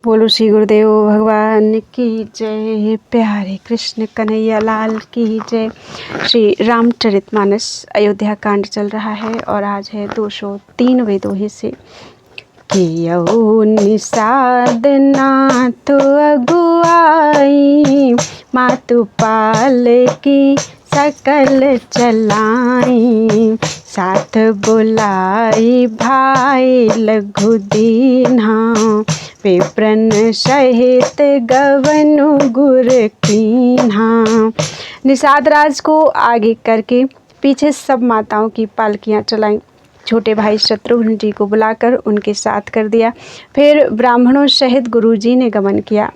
बोलो श्री गुरुदेव भगवान की जय। प्यारे कृष्ण कन्हैया लाल की जय। श्री रामचरितमानस अयोध्या कांड चल रहा है और आज है 203वें दोहे से। कियऊ निषाद नाथ अगुआई, मातु पाल की सकल चलाई। साथ बुलाई भाई लघु दीन्हा, विप्रन सहित गवनु गुर कीन्हा। निषाद राज को आगे करके पीछे सब माताओं की पालकियां चलाईं। छोटे भाई शत्रुघ्न जी को बुलाकर उनके साथ कर दिया। फिर ब्राह्मणों सहित गुरुजी ने गमन किया।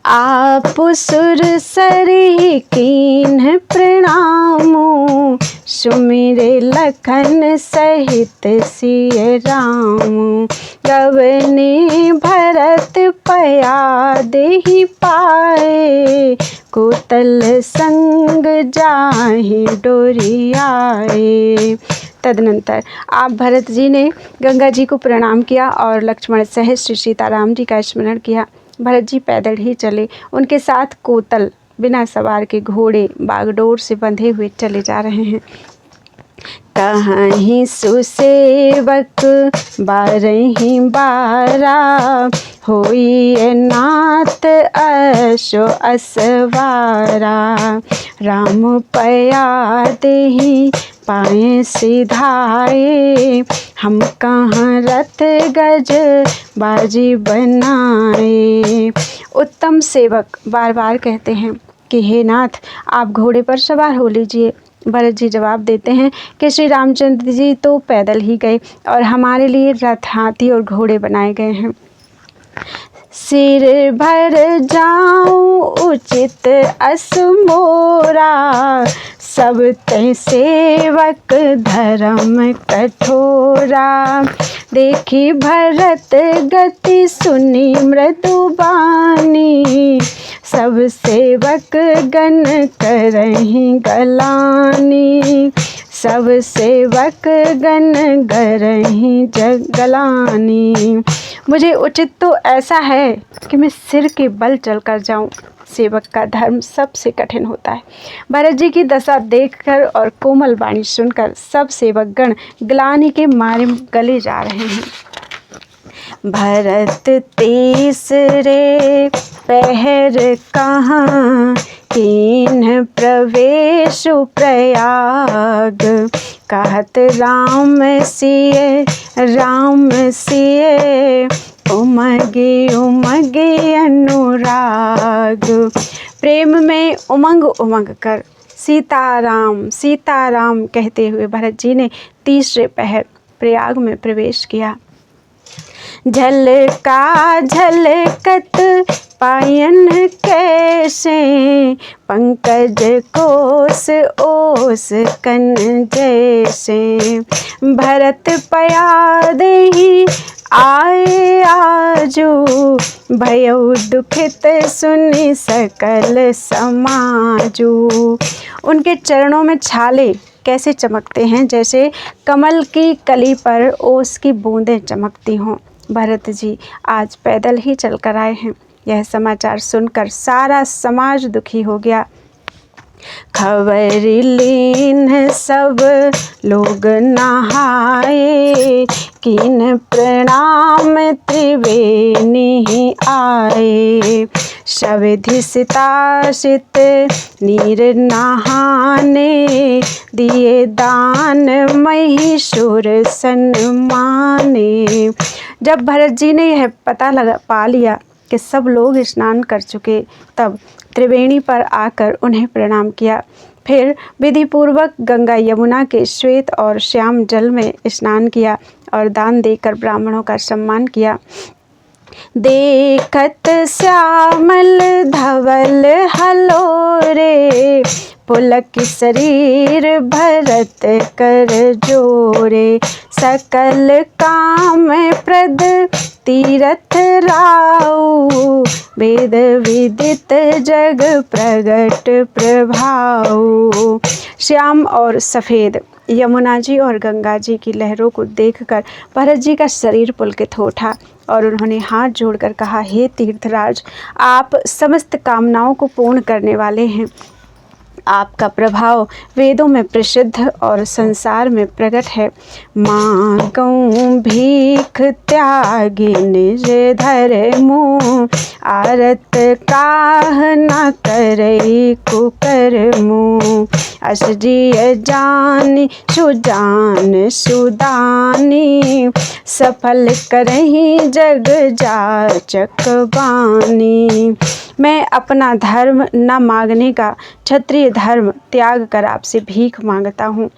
आप सुर सरी कीन्ह प्रणामो, सुमिरे लखन सहित सिय राम। गवने भरत पया देहि पाए, कोतल संग जाहि डोरियाए। तदनंतर आप भरत जी ने गंगा जी को प्रणाम किया और लक्ष्मण सहित श्री सीताराम जी का स्मरण किया। भरत जी पैदल ही चले। उनके साथ कोतल बिना सवार के घोड़े बागडोर से बंधे हुए चले जा रहे हैं। कहीं सुसेवक बारही बारा, होई नाथ अशो असवारा। राम पया देहि पाए सिधाए, हम कहाँ रथ गज बाजी बनाए। उत्तम सेवक बार बार कहते हैं कि हे नाथ, आप घोड़े पर सवार हो लीजिए। भरत जी जवाब देते हैं कि श्री रामचंद्र जी तो पैदल ही गए और हमारे लिए रथ, हाथी और घोड़े बनाए गए हैं। सिर भर जाऊं उचित अस मोरा, सब ते सेवक धर्म कठोरा। देखी भरत गति सुनी मृदु बानी, सब सेवक गण करहि गलानी। सब सेवक गण करहि गलानी। मुझे उचित तो ऐसा है कि मैं सिर के बल चलकर जाऊं। सेवक का धर्म सबसे कठिन होता है। भरत जी की दशा देखकर और कोमल वाणी सुनकर सब सेवक गण ग्लानि के मारे गले जा रहे हैं। भरत तीसरे पहर कहाँ, कीन्ह प्रवेश प्रयाग। कहत राम सिय, उमगे उमगे अनुराग। प्रेम में उमंग उमंग कर सीताराम सीताराम कहते हुए भरत जी ने तीसरे पहर प्रयाग में प्रवेश किया। झलका झलकत पायन कैसे, पंकज कोस ओस कन जैसे। भरत पया देहि आए आजू, भयउ दुखित सुनि सकल समाजू। उनके चरणों में छाले कैसे चमकते हैं, जैसे कमल की कली पर ओस की बूंदें चमकती हों। भरत जी आज पैदल ही चलकर आए हैं। यह समाचार सुनकर सारा समाज दुखी हो गया। खबर लीन सब लोग नहाए, कीन प्रणाम त्रिवेणी आए। सविधि सितासित नीर नहाने, दिए दान महिषुर सन्माने। जब भरत जी ने यह पता पा लिया कि सब लोग स्नान कर चुके, तब त्रिवेणी पर आकर उन्हें प्रणाम किया। फिर विधि पूर्वक गंगा यमुना के श्वेत और श्याम जल में स्नान किया और दान देकर ब्राह्मणों का सम्मान किया। देखत श्यामल धवल हलोरे, पुलक शरीर भरत कर जोरे। सकल काम प्रद तीरथ राऊ, वेद विदित जग प्रगट प्रभाऊ। श्याम और सफ़ेद यमुना जी और गंगा जी की लहरों को देखकर भरत जी का शरीर पुलकित हो उठा। और उन्होंने हाथ जोड़कर कहा, हे तीर्थराज, आप समस्त कामनाओं को पूर्ण करने वाले हैं। आपका प्रभाव वेदों में प्रसिद्ध और संसार में प्रकट है। मांगूं भीख त्यागी निज धर्मु, आरत काह न करई कुकर्मु। अस जिय जानि सुजान सुदानी, सफल करही जग जाचक बानी। मैं अपना धर्म न मांगने का क्षत्रिय धर्म त्याग कर आपसे भीख मांगता हूँ।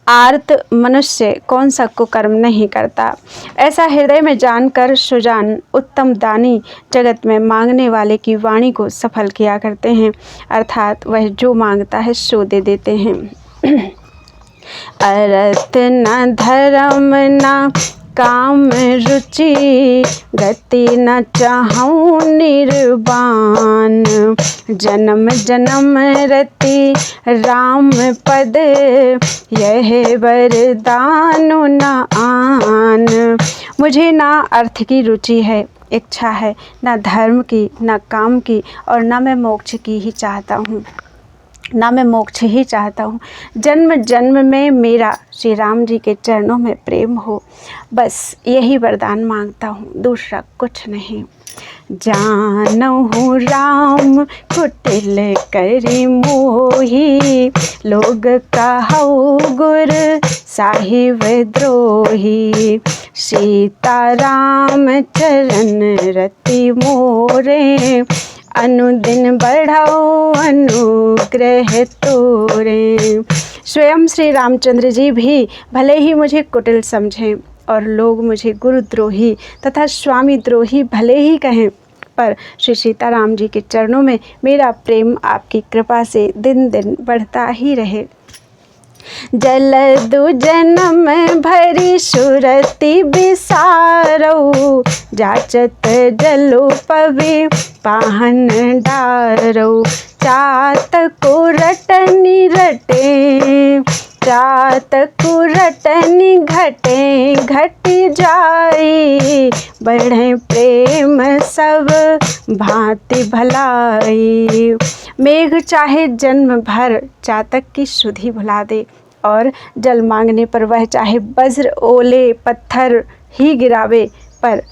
आर्त मनुष्य कौन सा कुकर्म नहीं करता। ऐसा हृदय में जानकर सुजान उत्तम दानी जगत में मांगने वाले की वाणी को सफल किया करते हैं, अर्थात वह जो मांगता है सो दे देते हैं। अरत न धर्म न काम रुचि, गति न चाहूं निर्वाण। जन्म जन्म रति राम पद, यह वरदान न आन। मुझे ना अर्थ की रुचि है, इच्छा है, ना धर्म की, ना काम की, और ना मैं मोक्ष की ही चाहता हूँ, ना मैं मोक्ष ही चाहता हूँ। जन्म जन्म में मेरा श्री राम जी के चरणों में प्रेम हो, बस यही वरदान मांगता हूँ, दूसरा कुछ नहीं। जानहु राम कुटिल करि मोही, लोग कहऊ गुर साहिब द्रोही। सीता राम चरण रति मोरे, अनुदिन बढ़ाओ अनुग्रह तोरे। स्वयं श्री रामचंद्र जी भी भले ही मुझे कुटिल समझें और लोग मुझे गुरुद्रोही तथा स्वामी द्रोही भले ही कहें, पर श्री सीताराम जी के चरणों में मेरा प्रेम आपकी कृपा से दिन दिन बढ़ता ही रहे। जलदु जन्म भरी सुरति बिसारौ, जाचत जलु पवि पाहन डारौ। चातकु रटनि रटे, चातकु रटनि घटे घटि जाई। बढ़े प्रेम सब भांति भलाई। मेघ चाहे जन्म भर चातक की सुधि भुला दे, और जल मांगने पर वह चाहे वज्र ओले पत्थर ही गिरावे, पर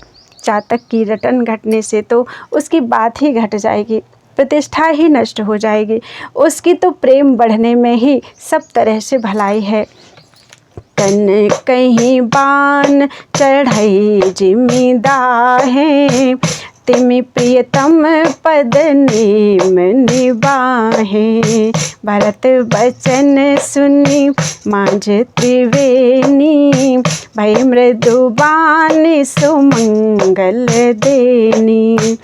चातक की रटन घटने से तो उसकी बात ही घट जाएगी, प्रतिष्ठा ही नष्ट हो जाएगी। उसकी तो प्रेम बढ़ने में ही सब तरह से भलाई है। कन कहीं बान चढ़ई जिमि दाहे, तिमि प्रियतम पद नेम निबाहे। भरत बचन सुनी मांझ त्रिवेणी, भई मृदु बानी सुमंगल देनी।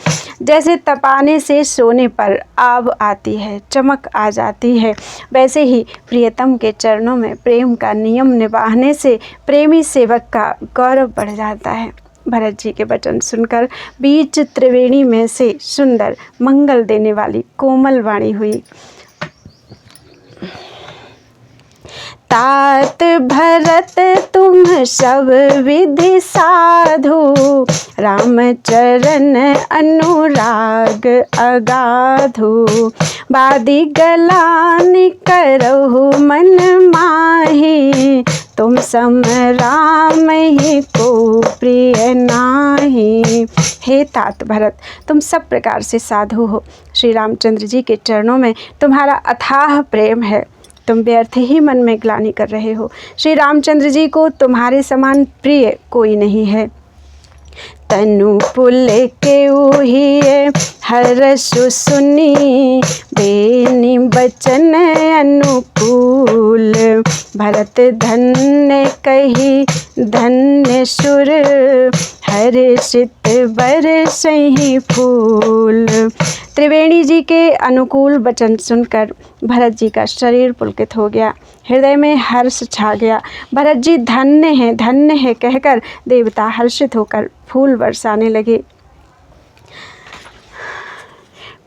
जैसे तपाने से सोने पर आग आती है, चमक आ जाती है, वैसे ही प्रियतम के चरणों में प्रेम का नियम निभाने से प्रेमी सेवक का गौरव बढ़ जाता है। भरत जी के वचन सुनकर बीच त्रिवेणी में से सुंदर मंगल देने वाली कोमल वाणी हुई। तात भरत तुम सब विधि साधु, राम चरण अनुराग अगाधु। बादी गलानि करहु मन माही, तुम सम राम ही को प्रिय नाही। हे तात भरत, तुम सब प्रकार से साधु हो। श्री रामचंद्र जी के चरणों में तुम्हारा अथाह प्रेम है, तुम व्यर्थ ही मन में ग्लानि कर रहे हो। श्री रामचंद्र जी को तुम्हारे समान प्रिय कोई नहीं है। तनु पुल के उहिए हरसु सुनी, बेनी बचन अनुकूल। भरत धन्य कही धन्य सुर, हर्षित बरसहि फूल। त्रिवेणी जी के अनुकूल वचन सुनकर भरत जी का शरीर पुलकित हो गया, हृदय में हर्ष छा गया। भरत जी धन्य है कहकर देवता हर्षित होकर फूल बरसाने लगे।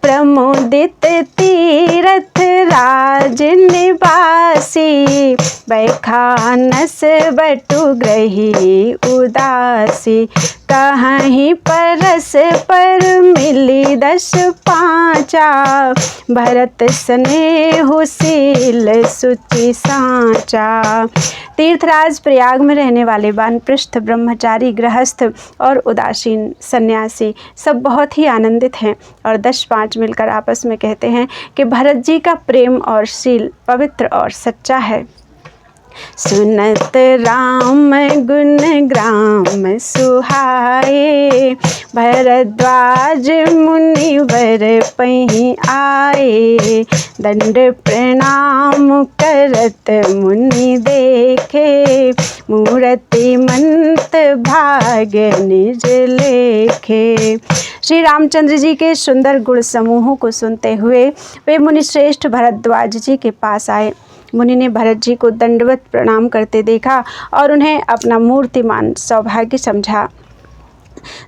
प्रमुदित तीरथ राज निवासी, बैखानस बटु ग्रही उदासी, कहीं परस पर मिली 10 पाँचा, भरत स्नेहुशील सुचि साँचा। तीर्थराज प्रयाग में रहने वाले वानप्रस्थ, ब्रह्मचारी, गृहस्थ और उदासीन सन्यासी सब बहुत ही आनंदित हैं और 10-5 मिलकर आपस में कहते हैं कि भरत जी का प्रेम और शील पवित्र और सच्चा है। सुनत राम गुण ग्राम सुहाए, भरद्वाज मुनिवर पहीं आए, दंड प्रणाम करत मुनि देखे, मूर्ति मंत भाग निज लेखे। श्री रामचंद्र जी के सुंदर गुण समूहों को सुनते हुए वे मुनि श्रेष्ठ भरद्वाज जी के पास आए। मुनि ने भरत जी को दंडवत प्रणाम करते देखा और उन्हें अपना मूर्तिमान सौभाग्य समझा।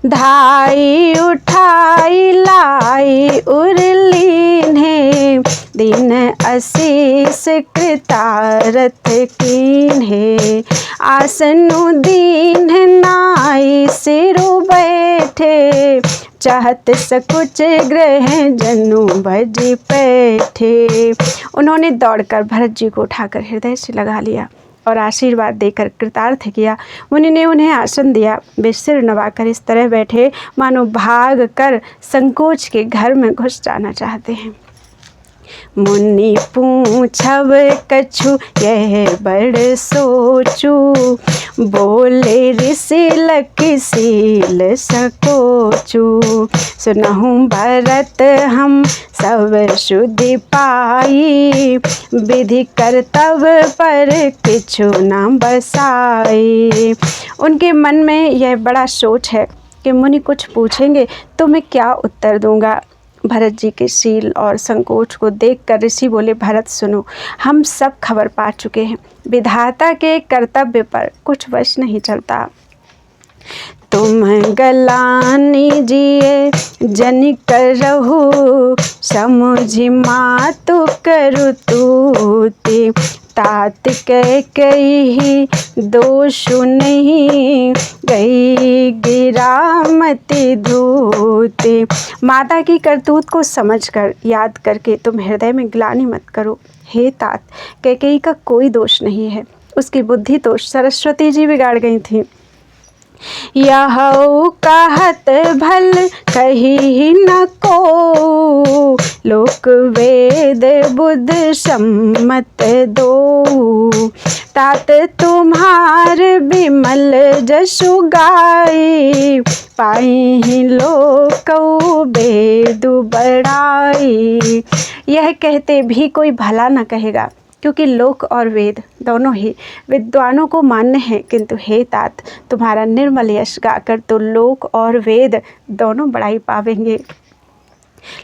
धाई उठाई लाई उरलीन्हे, दीन असीस कृतारथ कीन्हे, आसनु दीन नाई सिरु बैठे, चाहत सकुच ग्रह जनु भज पैठे। उन्होंने दौड़कर भरत जी को उठाकर हृदय से लगा लिया और आशीर्वाद देकर कृतार्थ किया। मुनि ने उन्हें आसन दिया। वे सिर नवाकर इस तरह बैठे मानो भाग कर संकोच के घर में घुस जाना चाहते हैं। मुनि पूछव कछु यह बड़ सोचू, बोले ऋषि लखि सील सकोचू, सुनहु भरत हम सब शुद्धि पाई, विधि करतब पर किछु न बसाई। उनके मन में यह बड़ा सोच है कि मुनि कुछ पूछेंगे तो मैं क्या उत्तर दूंगा। भरत जी के शील और संकोच को देखकर ऋषि बोले, भरत सुनो, हम सब खबर पा चुके हैं, विधाता के कर्तव्य पर कुछ वश नहीं चलता। तुम गलानी जिए जनि करहु, समुझि मातु करु तूति, तात कह कही दोषु नहीं, गई गिरामति धूति। माता की करतूत को समझकर याद करके तुम हृदय में ग्लानि मत करो। हे तात, कैकेयी का कोई दोष नहीं है, उसकी बुद्धि तो सरस्वती जी बिगाड़ गई थी। यह कहत भल कही न को, लोक वेद बुध सम्मत दो, तात तुम्हार विमल जसु गाई, पाई लोक वेदु बड़ाई। यह कहते भी कोई भला न कहेगा, क्योंकि लोक और वेद दोनों ही विद्वानों को मान्य हैं, किंतु हे तात, तुम्हारा निर्मल यश गाकर तो लोक और वेद दोनों बड़ाई पावेंगे।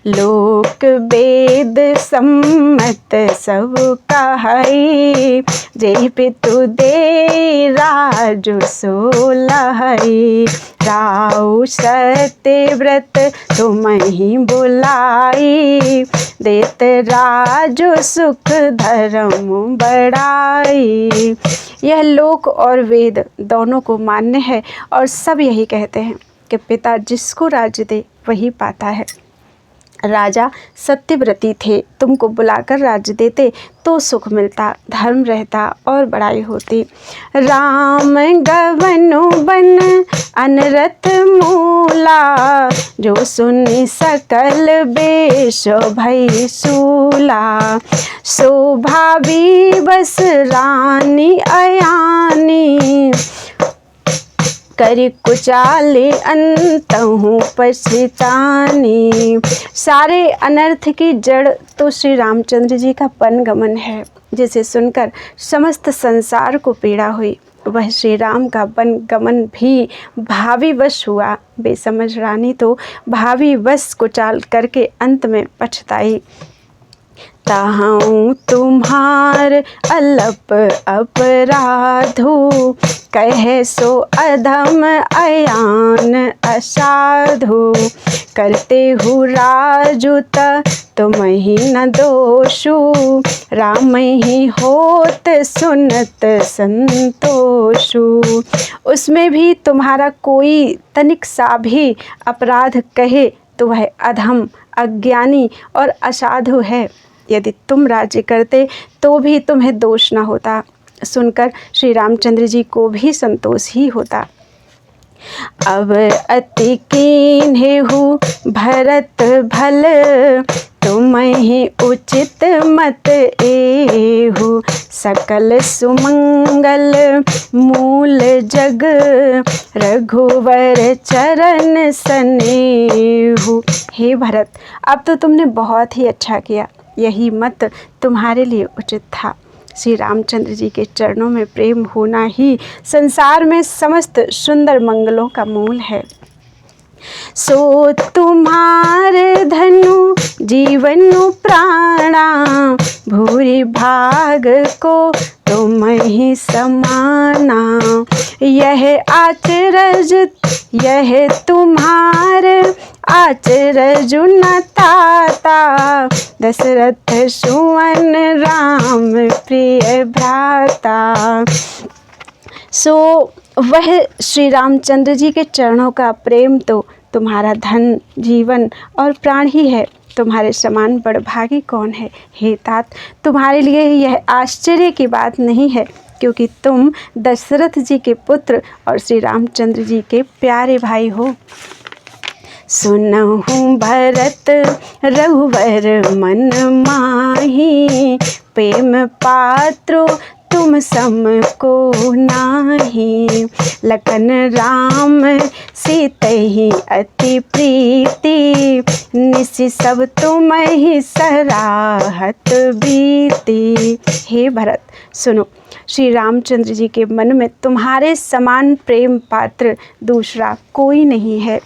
लोक वेद सम्मत सब कहई, जेहि पितु दे राजु सो लहई, राउ सत्य व्रत तुम्हि बुलाई, देत राजु सुख धर्म बढ़ाई। यह लोक और वेद दोनों को मान्य है और सब यही कहते हैं कि पिता जिसको राज्य दे वही पाता है। राजा सत्यव्रती थे, तुमको बुलाकर राज्य देते तो सुख मिलता, धर्म रहता और बड़ाई होती। राम गवनु बन अनरथ मूला, जो सुनि सकल बेश भई सूला, शोभा विवश रानी अयानी, करि कुचाले अंतहु पछतानी। सारे अनर्थ की जड़ तो श्री रामचंद्र जी का पनगमन है, जिसे सुनकर समस्त संसार को पीड़ा हुई। वह श्री राम का पनगमन भी भावी वश हुआ। बेसमझ रानी तो भावी वश कुचाल करके अंत में पछताई। ताहूँ तुम्हार अलप अपराधु, कहे सो अधम अयान असाधु, करते हो राजुत तुम ही न दोषु, राम ही होत सुनत संतोषु। उसमें भी तुम्हारा कोई तनिक सा भी अपराध कहे तो वह अधम, अज्ञानी और असाधु है। यदि तुम राज्य करते तो भी तुम्हें दोष न होता। सुनकर श्री रामचंद्र जी को भी संतोष ही होता। अब अति कीन्हेहु भरत भल, तुम ही उचित मत एहु, सकल सुमंगल मूल जग, रघुवर चरण सनेहु। हे भरत, अब तो तुमने बहुत ही अच्छा किया, यही मत तुम्हारे लिए उचित था। श्री रामचंद्र जी के चरणों में प्रेम होना ही संसार में समस्त सुंदर मंगलों का मूल है। सो तुम्हारे धनु जीवनु प्राणा, भूरि भाग को तुम ही समाना। यह आचरज यह तुम्हारे आचरज न ताता, दशरथ सुवन राम प्रिय भ्राता। सो वह श्री रामचंद्र जी के चरणों का प्रेम तो तुम्हारा धन, जीवन और प्राण ही है। तुम्हारे समान बड़भागी कौन है। हे तात, तुम्हारे लिए यह आश्चर्य की बात नहीं है, क्योंकि तुम दशरथ जी के पुत्र और श्री रामचंद्र जी के प्यारे भाई हो। सुनहु भरत रघुवर मन माही, प्रेम पात्रो तुम सम को नाही। लखन राम सीतहि अति प्रीति, निसि सब तुम ही सराहत बीती। हे भरत सुनो, श्री रामचंद्र जी के मन में तुम्हारे समान प्रेम पात्र दूसरा कोई नहीं है।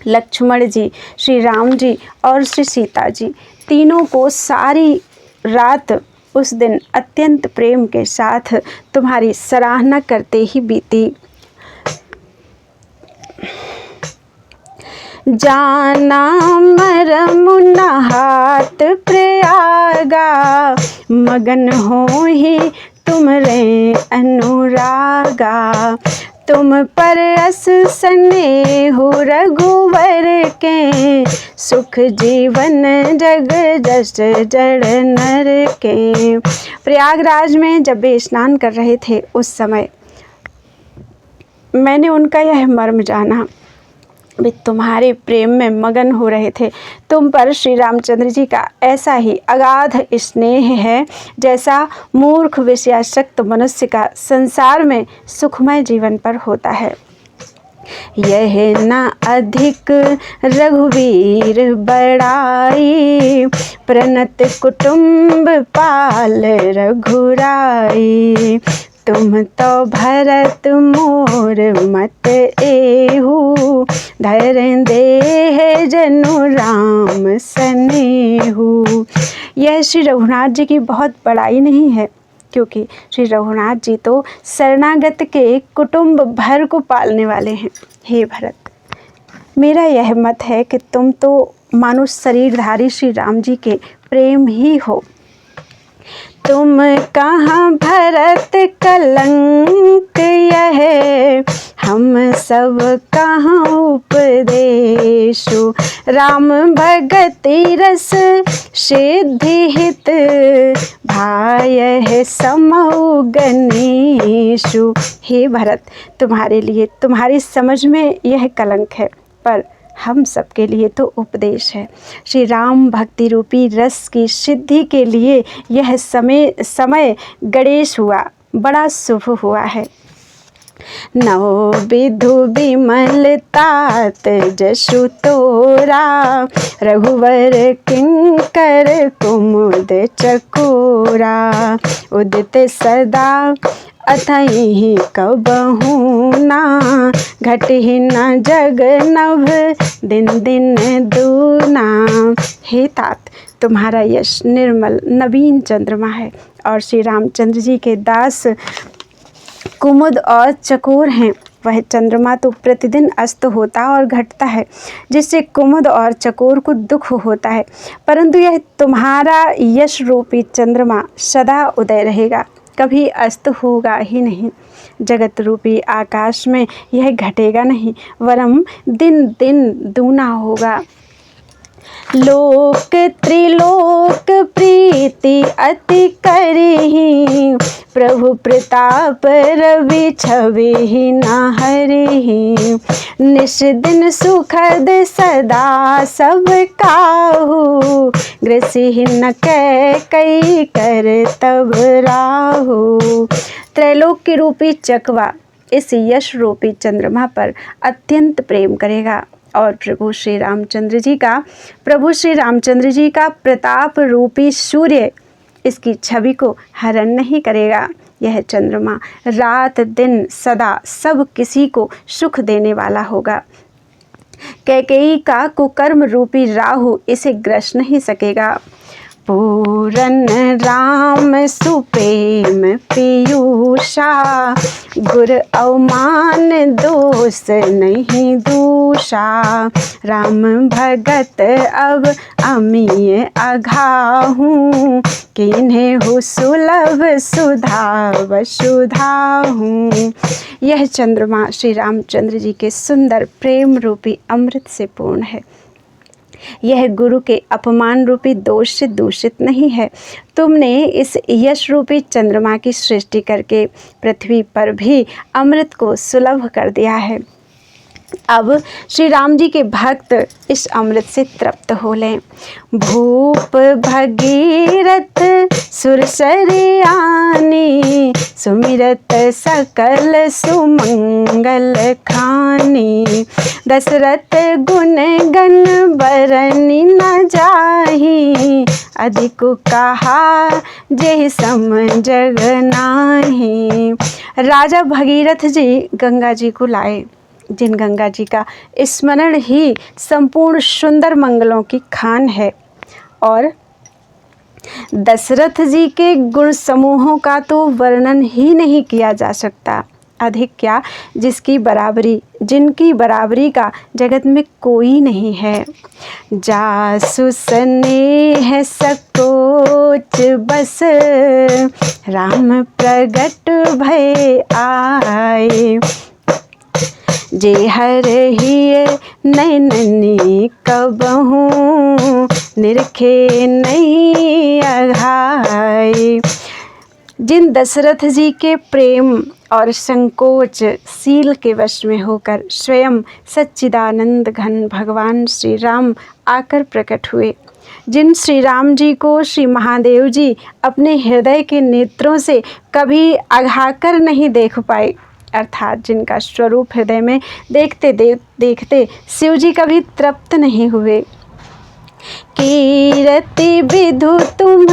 लक्ष्मण जी, श्री राम जी और श्री सीता जी तीनों को सारी रात उस दिन अत्यंत प्रेम के साथ तुम्हारी सराहना करते ही बीती। जाना मरम नहात प्रयागा, मगन हो ही तुम रे अनुरागा। तुम पर अस स्नेहु रघुवर के, सुख जीवन जग जस जड़ नर के। प्रयागराज में जब वे स्नान कर रहे थे उस समय मैंने उनका यह मर्म जाना। वे तुम्हारे प्रेम में मगन हो रहे थे। तुम पर श्री रामचंद्र जी का ऐसा ही अगाध स्नेह है जैसा मूर्ख विषयासक्त मनुष्य का संसार में सुखमय जीवन पर होता है। यह न अधिक रघुवीर बड़ाई, प्रणत कुटुंब पाल रघुराई। तुम तो भरत मोर मत एहु, धर दे जनु राम सनेहु। यह श्री रघुनाथ जी की बहुत बड़ाई नहीं है, क्योंकि श्री रघुनाथ जी तो शरणागत के कुटुंब भर को पालने वाले हैं। हे भरत, मेरा यह मत है कि तुम तो मानो शरीरधारी श्री राम जी के प्रेम ही हो। तुम कहाँ भरत कलंक यह, हम सब कहाँ उपदेशु। राम भगति रस सिद्धि हित, भाय समौ गणेशु। हे भरत, तुम्हारे लिए तुम्हारी समझ में यह कलंक है, पर हम सबके लिए तो उपदेश है। श्री राम भक्ति रूपी रस की सिद्धि के लिए यह समय गणेश हुआ, बड़ा शुभ हुआ है। नौ विधु विमल तात जसु तोरा, रघुवर किंकर कुमुद चकोरा। उदित सदा अथहि कबहु ना, घटहि न जग नभ दिन दिन दूना। हे तात, तुम्हारा यश निर्मल नवीन चंद्रमा है और श्री रामचंद्र जी के दास कुमुद और चकोर हैं। वह चंद्रमा तो प्रतिदिन अस्त होता और घटता है, जिससे कुमुद और चकोर को दुख होता है, परंतु यह तुम्हारा यश रूपी चंद्रमा सदा उदय रहेगा, कभी अस्त होगा ही नहीं। जगत रूपी आकाश में यह घटेगा नहीं, वरम दिन दिन दूना होगा। लोक त्रिलोक प्रीति अति करही, प्रभु प्रताप रवि छवि न हरिही। निश दिन सुखद सदा सब काहू, ग्रसिही न कई कर तब राहु। त्रैलोक के रूपी चकवा इस यश रूपी चंद्रमा पर अत्यंत प्रेम करेगा और प्रभु श्री रामचंद्र जी का प्रताप रूपी सूर्य इसकी छवि को हरण नहीं करेगा। यह चंद्रमा रात दिन सदा सब किसी को सुख देने वाला होगा। कैकेयी का कुकर्म रूपी राहु इसे ग्रस नहीं सकेगा। पूरन राम सुप्रेम पीयूषा, गुर अवमान दोष नहीं दूषा। राम भगत अब अमीय अघाहूँ, किन्हें हो सुलभ सुधा वसुधाहूँ। यह चंद्रमा श्री रामचंद्र जी के सुंदर प्रेम रूपी अमृत से पूर्ण है। यह गुरु के अपमान रूपी दोष से दूषित नहीं है। तुमने इस यश रूपी चंद्रमा की सृष्टि करके पृथ्वी पर भी अमृत को सुलभ कर दिया है। अब श्री राम जी के भक्त इस अमृत से तृप्त हो लें। भूप भगीरथ सुरसरियानी, सुमिरत सकल सुमंगल खानी। दशरथ गुण गण बरनी न जाही, अधिक कहा जे सम जग नाही। राजा भगीरथ जी गंगा जी को लाए, जिन गंगा जी का स्मरण ही संपूर्ण सुंदर मंगलों की खान है। और दशरथ जी के गुण समूहों का तो वर्णन ही नहीं किया जा सकता। अधिक क्या, जिनकी बराबरी का जगत में कोई नहीं है। जासु स्नेह सकोच बस, राम प्रगट भय आए। जे हर हिय नैननी कबहू, निरखे नहीं अघाई। जिन दशरथ जी के प्रेम और संकोच शील के वश में होकर स्वयं सच्चिदानंद घन भगवान श्री राम आकर प्रकट हुए, जिन श्री राम जी को श्री महादेव जी अपने हृदय के नेत्रों से कभी अघाकर नहीं देख पाए, अर्थात जिनका स्वरूप हृदय में देखते देखते शिव जी कभी तृप्त नहीं हुए। कीरति विधु तुम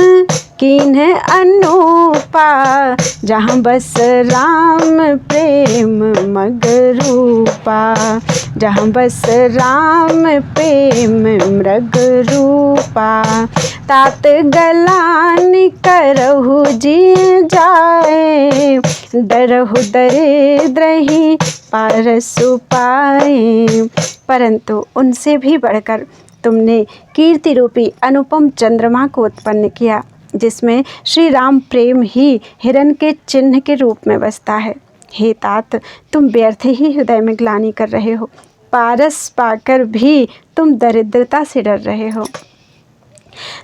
कीन्ह अनूपा, जहाँ बस राम प्रेम मग रूपा। जहाँ बस राम प्रेम मृग रूपा। तात गलान करहु जी जाए, डरहु दरिद्रहि पारसु पाए। परंतु उनसे भी बढ़कर तुमने कीर्ति रूपी अनुपम चंद्रमा को उत्पन्न किया, जिसमें श्री राम प्रेम ही हिरण के चिन्ह के रूप में बसता है। हे तात, तुम व्यर्थ ही हृदय में ग्लानि कर रहे हो, पारस पाकर भी तुम दरिद्रता से डर रहे हो।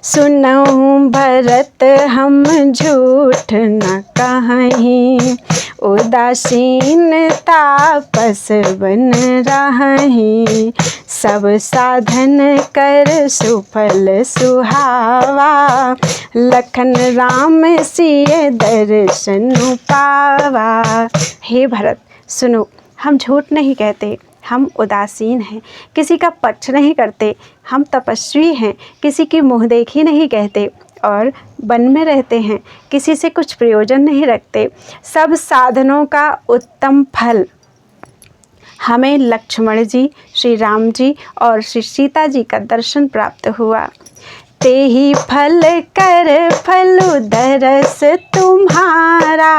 सुनहु भरत हम झूठ न कहीं, उदासीन तापस बन रही। सब साधन कर सुफल सुहावा, लखन राम सिय दर्शन पावा। हे भरत सुनो, हम झूठ नहीं कहते, हम उदासीन हैं, किसी का पक्ष नहीं करते। हम तपस्वी हैं, किसी की मुँह देखी नहीं कहते, और वन में रहते हैं, किसी से कुछ प्रयोजन नहीं रखते। सब साधनों का उत्तम फल हमें लक्ष्मण जी, श्री राम जी और श्री सीता जी का दर्शन प्राप्त हुआ। ते ही फल कर फलु दरस तुम्हारा,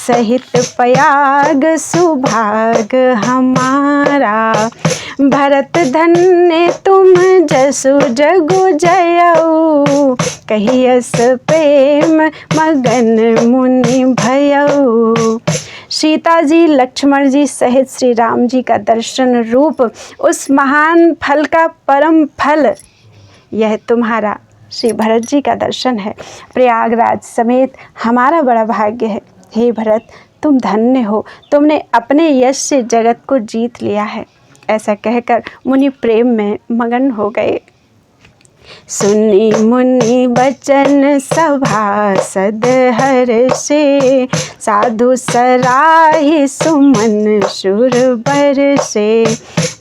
सहित पयाग सुभाग हमारा। भरत धन्य तुम जसु जगु जयऊ, कहियस प्रेम मगन मुनि भयऊ। सीता जी लक्ष्मण जी सहित श्री राम जी का दर्शन रूप उस महान फल का परम फल यह तुम्हारा श्री भरत जी का दर्शन है। प्रयागराज समेत हमारा बड़ा भाग्य है। हे भरत, तुम धन्य हो, तुमने अपने यश से जगत को जीत लिया है। ऐसा कहकर मुनि प्रेम में मगन हो गए। सुनी मुनि बचन सभासद हर्षे, साधु सराहि सुमन सुर बरसे।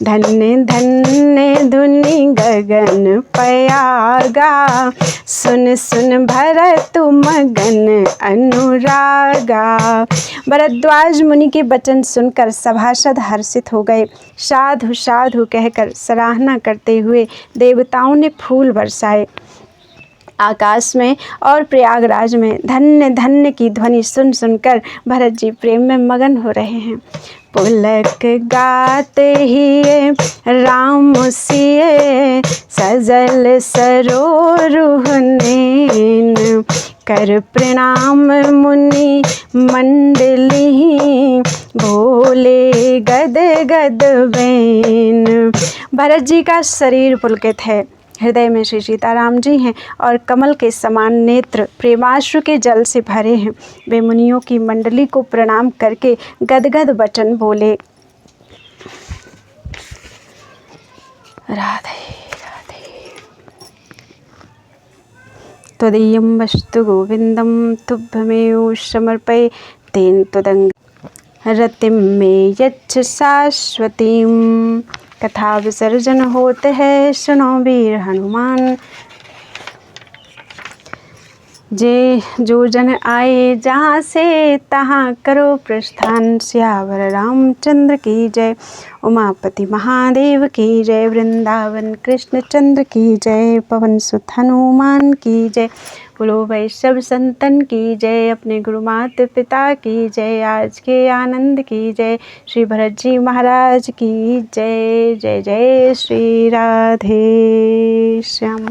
धन्य धन्य धुनि गगन पयागा, सुन सुन भरत मगन अनुरागा। भरद्वाज मुनि के वचन सुनकर सभासद हर्षित हो गए। साधु साधु कहकर सराहना करते हुए देवताओं ने फूल बरसाए। आकाश में और प्रयागराज में धन्य धन्य की ध्वनि सुन सुनकर भरत जी प्रेम में मगन हो रहे हैं। पुलक गात ही राम सिए, सजल सरोरुह नैन। कर प्रणाम मुनि मंडली, भोले गद गद बैन। भरत जी का शरीर पुलकित है, हृदय में श्री सीताराम जी हैं और कमल के समान नेत्र प्रेमाश्रु के जल से भरे हैं। वे मुनियों की मंडली को प्रणाम करके गदगद वचन बोले। राधे राधे। त्वदीयं वस्तु गोविंदम तुभ्यमेव समर्पये, तेन त्वदंग रतिम में यच्छ शाश्वतीम। कथा विसर्जन होते हैं, सुनो वीर हनुमान। जे जो जन आए जहाँ से, तहाँ करो प्रस्थान। सियावर रामचंद्र की जय, उमापति महादेव की जय। वृंदावन कृष्ण चंद्र की जय, पवन सुत हनुमान की जय। बोलो वैष्णव संतन की जय, अपने गुरु माता पिता की जय। आज के आनंद की जय, श्री भरत जी महाराज की जय। जय जय श्री राधे श्याम।